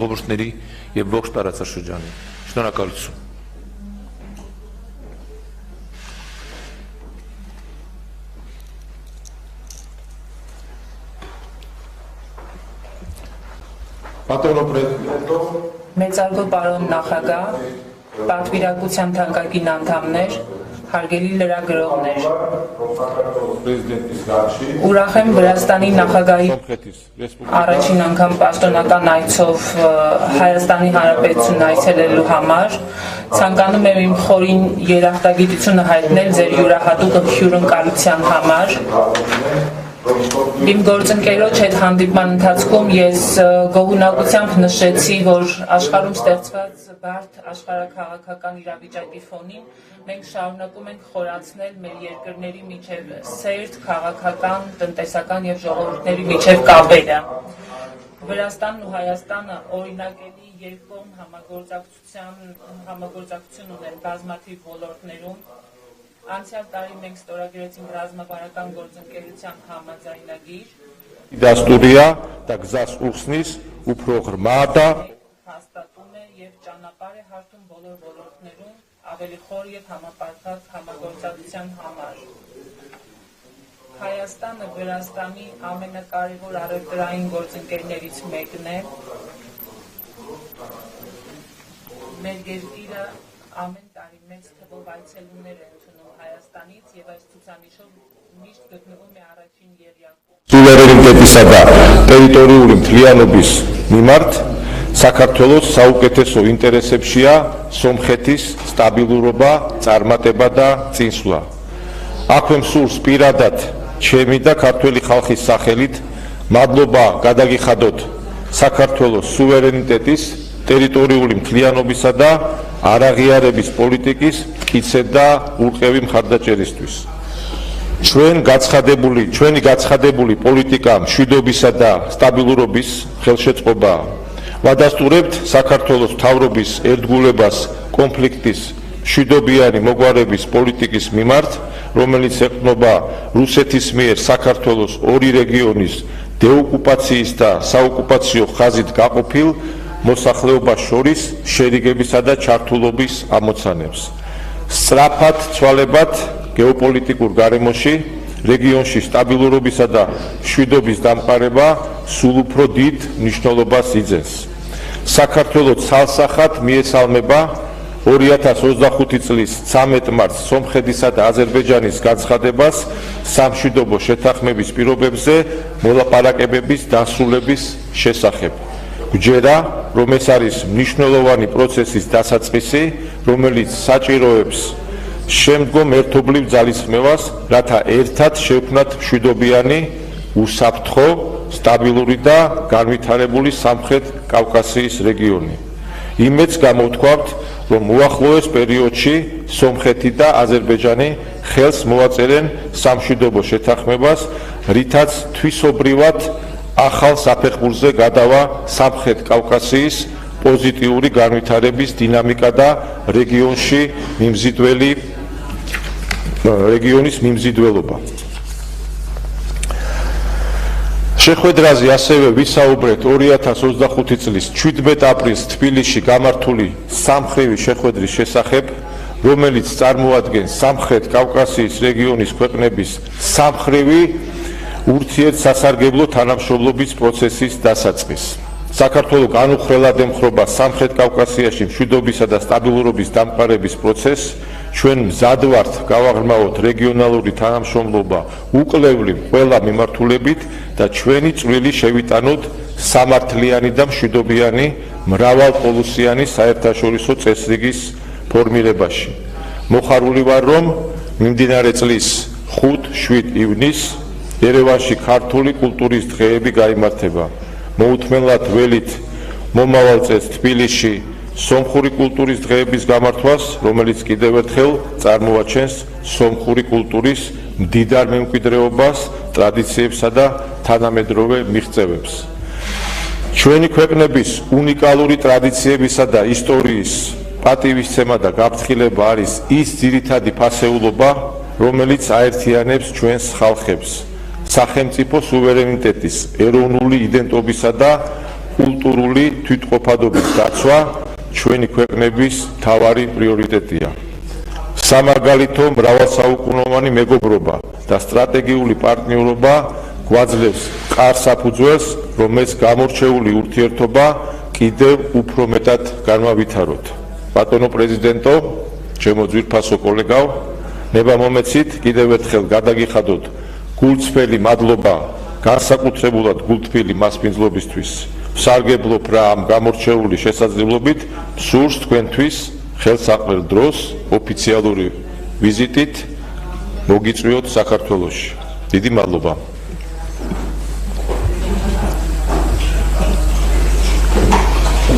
Obostneri je Bog staraca Šuđani. Što na kalicu? Patrono prezidento. Մեծարգո պարոն նախագահ, պատվիրակության թանկագին անդամներ, հարգելի լրագրողներ, ուրախ եմ Վրաստանի նախագահի առաջին անգամ պաշտոնական այցով Հայաստանի Հանրապետություն այցելելու համար, ցանկանում եմ իմ խորին երախտագիտությունը հայտնել ձեր յուրահատուկ հյուրընկալության համար։ Իմ գործընկերոջ հետ հանդիպման ընթացքում ես գոհունակությամբ նշեցի, որ աշխարհում ստեղծված բարդ աշխարհաքաղաքական իրավիճակի ֆոնին մենք շարունակում ենք խորացնել մեր երկրների միջև սերտ քաղաքական, տնտեսական եւ ժողովուրդների միջև կապերը։ Վրաստանն ու Հայաստանը օրինակելի երկկողմ համագործակցություն ունեն բազմաթիվ ոլորտներում։ Անցյալ տարի մենք ստորագրեցինք ռազմավարական գործընկերության համաձայնագիր։ Դաստուրիա და გზას უხსნის უფრო ღრმა და հաստատում է եւ ճանապարհ է հարթում բոլոր ոլորտներում ավելի խոր եւ համապարփակ համագործակցության համար։ Հայաստանը Վրաստանի ամենակարևոր առևտրային գործընկերներից մեկն է։ Մեր երկիրը ամեն տարի մեծ թվով այցելուներ է ընդունում Հայաստանից եւ այս ցուցանիշով միշտ գտնվում է առաջին երյակում։ Սուվերենիտետისა და ტერიტორიული მთლიანობის მიმართ საქართველოს საუკეთესო ინტერესებშია სომხეთის სტაბილურობა, წარმატება და წინსვლა. აქვე მსურს პირადად ჩემი და ქართველი ხალხის სახელით მადლობა გადაგიხადოთ საქართველოს სუვერენიტეტის, ტერიტორიული მთლიანობისა და არაღიარების პოლიტიკის მტკიცე და ურყევი მხარდაჭერისთვის. ჩვენი გაცხადებული პოლიტიკა მშვიდობისა და სტაბილურობის ხელშეწყობაა. ვადასტურებთ საქართველოს მთავრობის ერთგულებას კონფლიქტის მშვიდობიანი მოგვარების პოლიტიკის მიმართ, რომელიც ეყრდნობა რუსეთის მიერ საქართველოს ორი რეგიონის დეოკუპაციის და საოკუპაციო ხაზით გაყოფილ მოსახლეობას შორის შერიგებისა და ჩართულობის ამოცანებს. სწრაფად ცვალებად გეოპოლიტიკურ გარემოში რეგიონში სტაბილურობისა და მშვიდობის დამყარება სულ უფრო დიდ მნიშვნელობას იძენს. საქართველოს ცალსახად მიესალმება 2025 წლის 13 მარტს სომხეთისა და აზერბაიჯანის განცხადებას სამშვიდობო შეთანხმების პირობებზე მოლაპარაკებების დასრულების შესახებ. გვჯერა, რომ ეს არის მნიშვნელოვანი პროცესის დასაწყისი, რომელიც საჭიროებს შემდგომ ერთობლივ ძალისხმევას, რათა ერთად შევქმნათ მშვიდობიანი, უსაფრთხო, სტაბილური და განვითარებული სამხრეთ კავკასიის რეგიონი. იმედს გამოვთქვამთ, რომ უახლოეს პერიოდში სომხეთი და აზერბაიჯანი ხელს მოაწერენ სამშვიდობო შეთანხმებას, რითაც თვისობრივად ახალ საფეხურზე გადავა სამხრეთ კავკასიის პოზიტიური განვითარების დინამიკა და რეგიონის მიმზიდველობა. შეხვედრაზე ასევე ვისაუბრეთ 2025 წლის 17 აპრილს თბილისში გამართული სამმხრივი შეხვედრის შესახებ, რომელიც წარმოადგენს სამხრეთ კავკასიის რეგიონის ქვეყნების სამმხრივი ურთიერთსასარგებლო თანამშრომლობის პროცესის დასაწყისს. საქართველო განუხრელად ემხრობა სამხრეთ კავკასიაში მშვიდობისა და სტაბილურობის დამყარების პროცესს. ჩვენ მზად ვართ გავაღრმავოთ რეგიონალური თანამშრომლობა უკვლევლი ყველა მიმართულებით და ჩვენი წვლილი შევიტანოთ სამართლიანი და მშვიდობიანი მრავალპოლუსიანი საერთაშორისო წესრიგის ფორმირებაში. მოხარული ვარ, რომ მიმდინარე წლის 5-7 ივნისს ერევანში ქართული კულტურის დღეები გაიმართება. მოუთმენლად ველით მომავალ წელს თბილისში სომხური კულტურის დღეების გამართვას, რომელიც კიდევ ერთხელ წარმოაჩენს სომხური კულტურის მდიდარ მემკვიდრეობას, ტრადიციებსა და თანამედროვე მიღწევებს. ჩვენი ქვეყნების უნიკალური ტრადიციებისა და ისტორიის პატივისცემა და გაფრთხილება არის ის ძირითადი ფასეულობა, რომელიც აერთიანებს ჩვენს ხალხებს. სახელმწიფო სუვერენიტეტის, ეროვნული იდენტობისა და კულტურული თვითყოფადობის დაცვა ჩვენი ქვეყნების მთავარი პრიორიტეტია. სამაგალითო მრავალსაუკუნოვანი მეგობრობა და სტრატეგიული პარტნიორობა გვაძლევს მყარ საფუძველს, რომელს გამორჩეული ურთიერთობა კიდევ უფრო მეტად განმავითაროთ. ბატონო პრეზიდენტო, ჩემო ძვირფასო კოლეგავ, ნება მომეცით კიდევ ერთხელ გადაგიხადოთ გულწრფელი მადლობა განსაკუთრებულად გულთბილი მასპინძლობისთვის. ვსარგებლობ რა ამ გამორჩეული შესაძლებლობით სურს თქვენთვის ხელსაყრელ დროს ოფიციალური ვიზიტით მოგიწვიოთ საქართველოში. დიდი მადლობა.